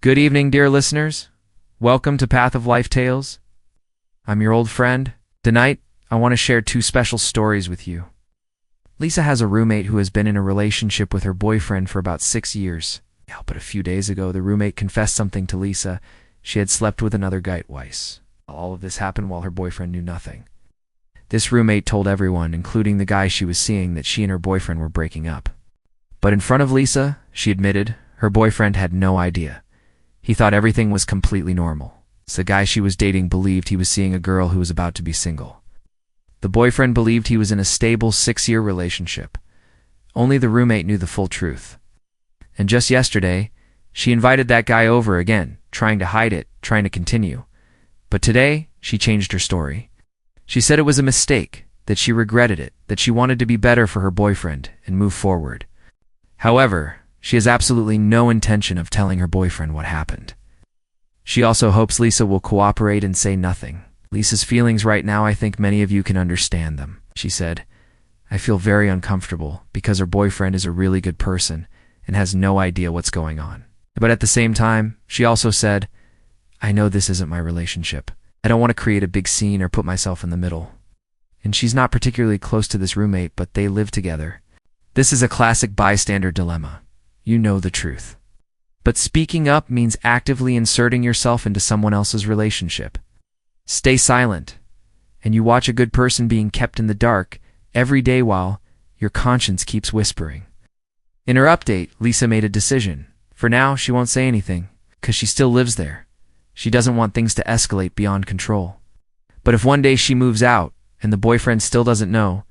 Good evening, dear listeners. Welcome to Path of Life Tales. I'm your old friend. Tonight, I want to share two special stories with you. Lisa has a roommate who has been in a relationship with her boyfriend for about 6 years. But a few days ago, the roommate confessed something to Lisa. She had slept with another guy twice. All of this happened while her boyfriend knew nothing. This roommate told everyone, including the guy she was seeing, that she and her boyfriend were breaking up. But in front of Lisa, she admitted her boyfriend had no idea. He thought everything was completely normal. The guy she was dating believed he was seeing a girl who was about to be single. The boyfriend believed he was in a stable 6-year relationship. Only the roommate knew the full truth. And just yesterday, she invited that guy over again, trying to hide it, trying to continue. But today, she changed her story. She said it was a mistake, that she regretted it, that she wanted to be better for her boyfriend and move forward. However, she has absolutely no intention of telling her boyfriend what happened. She also hopes Lisa will cooperate and say nothing. Lisa's feelings right now, I think many of you can understand them. She said, I feel very uncomfortable because her boyfriend is a really good person and has no idea what's going on. But at the same time, she also said, I know this isn't my relationship. I don't want to create a big scene or put myself in the middle. And she's not particularly close to this roommate, but they live together. This is a classic bystander dilemma. You know the truth. But speaking up means actively inserting yourself into someone else's relationship. Stay silent, and you watch a good person being kept in the dark every day while your conscience keeps whispering. In her update, Lisa made a decision. For now, she won't say anything, because she still lives there. She doesn't want things to escalate beyond control. But if one day she moves out, and the boyfriend still doesn't know,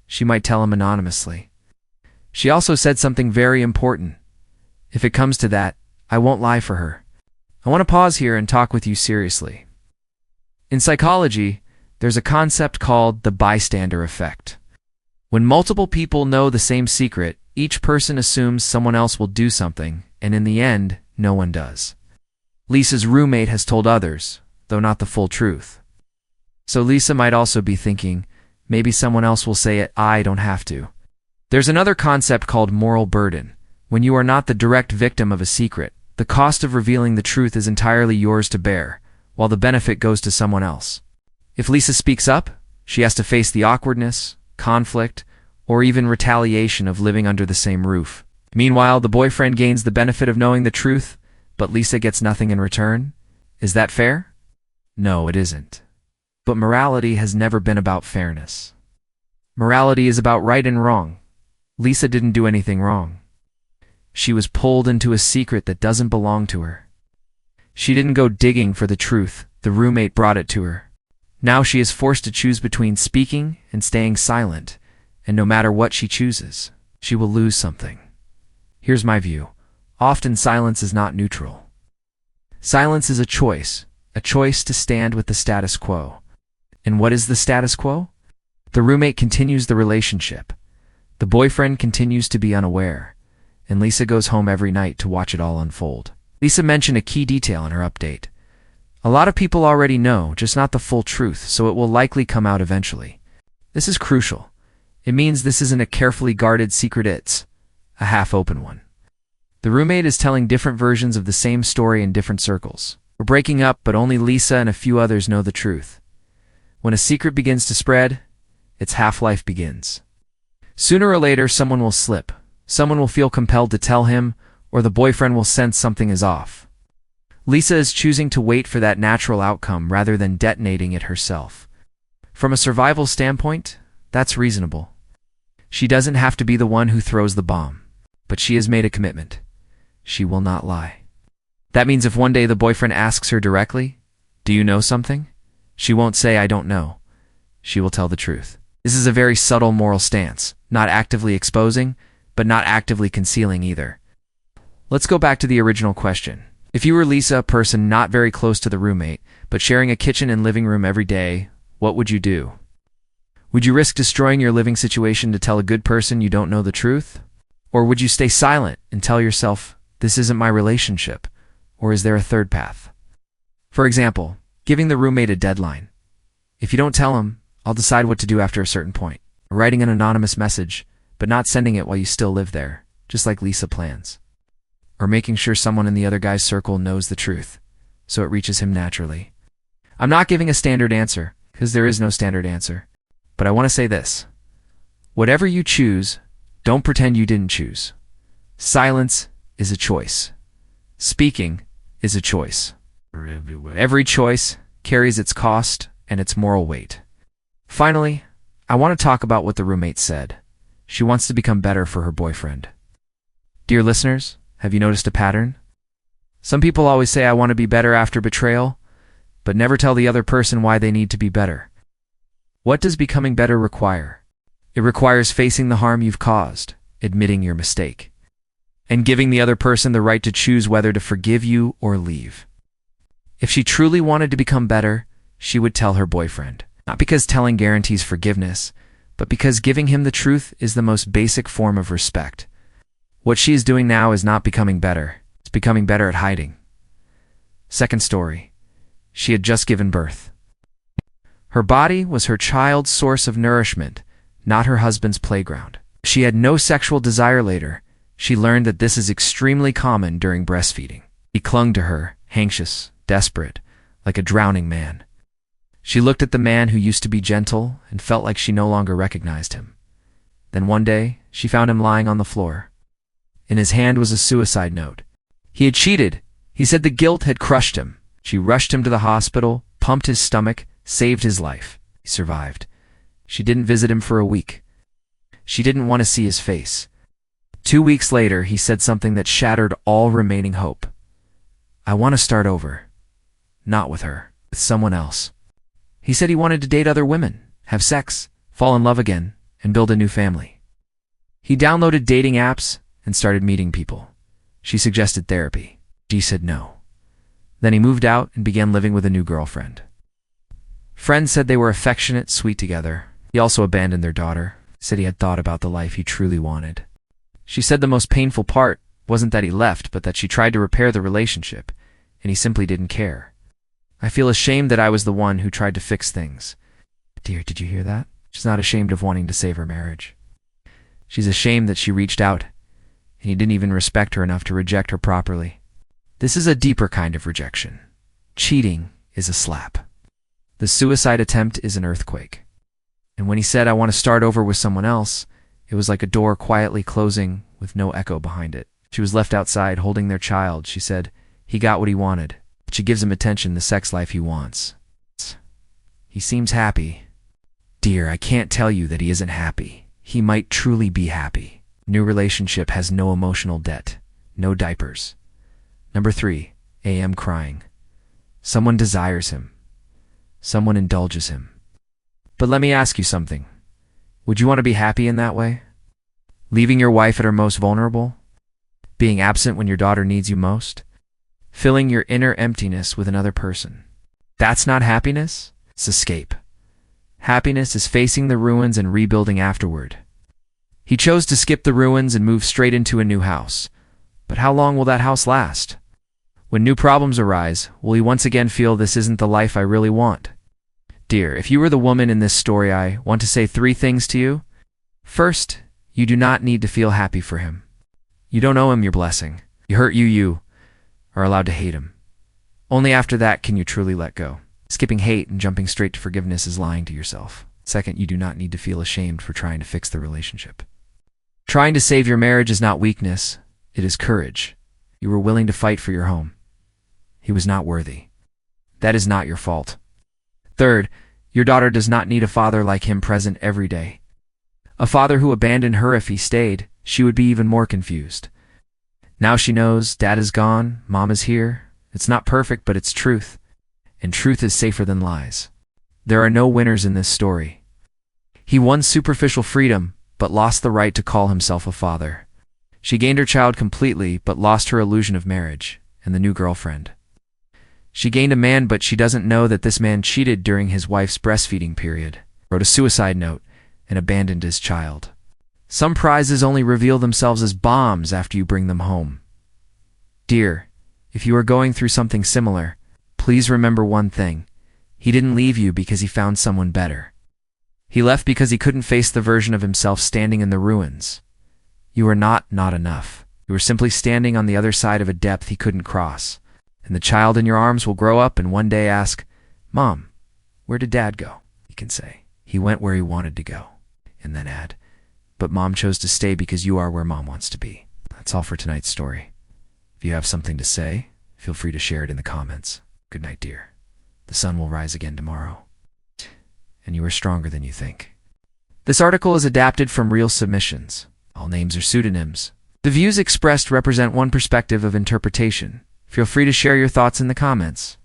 she might tell him anonymously. She also said something very important. If it comes to that, I won't lie for her. I want to pause here and talk with you seriously. In psychology, there's a concept called the bystander effect. When multiple people know the same secret, each person assumes someone else will do something, and in the end, no one does. Lisa's roommate has told others, though not the full truth. So Lisa might also be thinking, maybe someone else will say it, I don't have to. There's another concept called moral burden. When you are not the direct victim of a secret, the cost of revealing the truth is entirely yours to bear, while the benefit goes to someone else. If Lisa speaks up, she has to face the awkwardness, conflict, or even retaliation of living under the same roof. Meanwhile, the boyfriend gains the benefit of knowing the truth, but Lisa gets nothing in return. Is that fair? No, it isn't. But morality has never been about fairness. Morality is about right and wrong. Lisa didn't do anything wrong. She was pulled into a secret that doesn't belong to her. She didn't go digging for the truth, the roommate brought it to her. Now she is forced to choose between speaking and staying silent, and no matter what she chooses, she will lose something. Here's my view. Often silence is not neutral. Silence is a choice to stand with the status quo. And what is the status quo? The roommate continues the relationship. The boyfriend continues to be unaware, and Lisa goes home every night to watch it all unfold. Lisa mentioned a key detail in her update. A lot of people already know, just not the full truth, so it will likely come out eventually. This is crucial. It means this isn't a carefully guarded secret, it's a half-open one. The roommate is telling different versions of the same story in different circles. We're breaking up, but only Lisa and a few others know the truth. When a secret begins to spread, its half-life begins. Sooner or later, someone will slip. Someone will feel compelled to tell him, or the boyfriend will sense something is off. Lisa is choosing to wait for that natural outcome rather than detonating it herself. From a survival standpoint, that's reasonable. She doesn't have to be the one who throws the bomb, but she has made a commitment. She will not lie. That means if one day the boyfriend asks her directly, do you know something? She won't say, I don't know. She will tell the truth. This is a very subtle moral stance, not actively exposing, but not actively concealing either. Let's go back to the original question. If you were Lisa, a person not very close to the roommate, but sharing a kitchen and living room every day, what would you do? Would you risk destroying your living situation to tell a good person you don't know the truth? Or would you stay silent and tell yourself, this isn't my relationship? Or is there a third path? For example, giving the roommate a deadline. If you don't tell him, I'll decide what to do after a certain point. Or writing an anonymous message, but not sending it while you still live there, just like Lisa plans. or making sure someone in the other guy's circle knows the truth, so it reaches him naturally. I'm not giving a standard answer, because there is no standard answer. But I want to say this. Whatever you choose, don't pretend you didn't choose. Silence is a choice. Speaking is a choice. Every choice carries its cost and its moral weight. Finally, I want to talk about what the roommate said. She wants to become better for her boyfriend. Dear listeners, have you noticed a pattern? Some people always say I want to be better after betrayal, but never tell the other person why they need to be better. What does becoming better require? It requires facing the harm you've caused, admitting your mistake, and giving the other person the right to choose whether to forgive you or leave. If she truly wanted to become better, she would tell her boyfriend. Not because telling guarantees forgiveness, but because giving him the truth is the most basic form of respect. What she is doing now is not becoming better. It's becoming better at hiding. Second story. She had just given birth. Her body was her child's source of nourishment, not her husband's playground. She had no sexual desire later. She learned that this is extremely common during breastfeeding. He clung to her, anxious, desperate, like a drowning man. She looked at the man who used to be gentle and felt like she no longer recognized him. Then one day, she found him lying on the floor. In his hand was a suicide note. He had cheated. He said the guilt had crushed him. She rushed him to the hospital, pumped his stomach, saved his life. He survived. She didn't visit him for a week. She didn't want to see his face. 2 weeks later, he said something that shattered all remaining hope. I want to start over. Not with her, with someone else. He said he wanted to date other women, have sex, fall in love again, and build a new family. He downloaded dating apps and started meeting people. She suggested therapy. She said no. Then he moved out and began living with a new girlfriend. Friends said they were affectionate, sweet together. He also abandoned their daughter, said he had thought about the life he truly wanted. She said the most painful part wasn't that he left, but that she tried to repair the relationship, and he simply didn't care. I feel ashamed that I was the one who tried to fix things. Dear, did you hear that? She's not ashamed of wanting to save her marriage. She's ashamed that she reached out, and he didn't even respect her enough to reject her properly. This is a deeper kind of rejection. Cheating is a slap. The suicide attempt is an earthquake. And when he said, I want to start over with someone else, it was like a door quietly closing with no echo behind it. She was left outside holding their child. She said, he got what he wanted. She gives him attention, the sex life he wants. He seems happy. Dear, I can't tell you that he isn't happy. He might truly be happy. New relationship has no emotional debt, no diapers. Number 3, AM crying. Someone desires him. Someone indulges him. But let me ask you something. Would you want to be happy in that way? Leaving your wife at her most vulnerable? Being absent when your daughter needs you most? Filling your inner emptiness with another person? That's not happiness, it's escape. Happiness is facing the ruins and rebuilding afterward. He chose to skip the ruins and move straight into a new house. But how long will that house last? When new problems arise, will he once again feel this isn't the life I really want? Dear, if you were the woman in this story, I want to say 3 things to you. First, you do not need to feel happy for him. You don't owe him your blessing. He hurt you, you are allowed to hate him. Only after that can you truly let go. Skipping hate and jumping straight to forgiveness is lying to yourself. Second, you do not need to feel ashamed for trying to fix the relationship. Trying to save your marriage is not weakness, it is courage. You were willing to fight for your home. He was not worthy. That is not your fault. Third, your daughter does not need a father like him present every day. A father who abandoned her if he stayed, she would be even more confused. Now she knows dad is gone, mom is here. It's not perfect, but it's truth. And truth is safer than lies. There are no winners in this story. He won superficial freedom, but lost the right to call himself a father. She gained her child completely, but lost her illusion of marriage and the new girlfriend. She gained a man, but she doesn't know that this man cheated during his wife's breastfeeding period, wrote a suicide note, and abandoned his child. Some prizes only reveal themselves as bombs after you bring them home. Dear, if you are going through something similar, please remember one thing. He didn't leave you because he found someone better. He left because he couldn't face the version of himself standing in the ruins. You are not enough. You were simply standing on the other side of a depth he couldn't cross. And the child in your arms will grow up and one day ask, "Mom, where did Dad go?" You can say, "He went where he wanted to go." And then add, "But Mom chose to stay because you are where Mom wants to be." That's all for tonight's story. If you have something to say, feel free to share it in the comments. Good night, dear. The sun will rise again tomorrow. And you are stronger than you think. This article is adapted from real submissions. All names are pseudonyms. The views expressed represent one perspective of interpretation. Feel free to share your thoughts in the comments.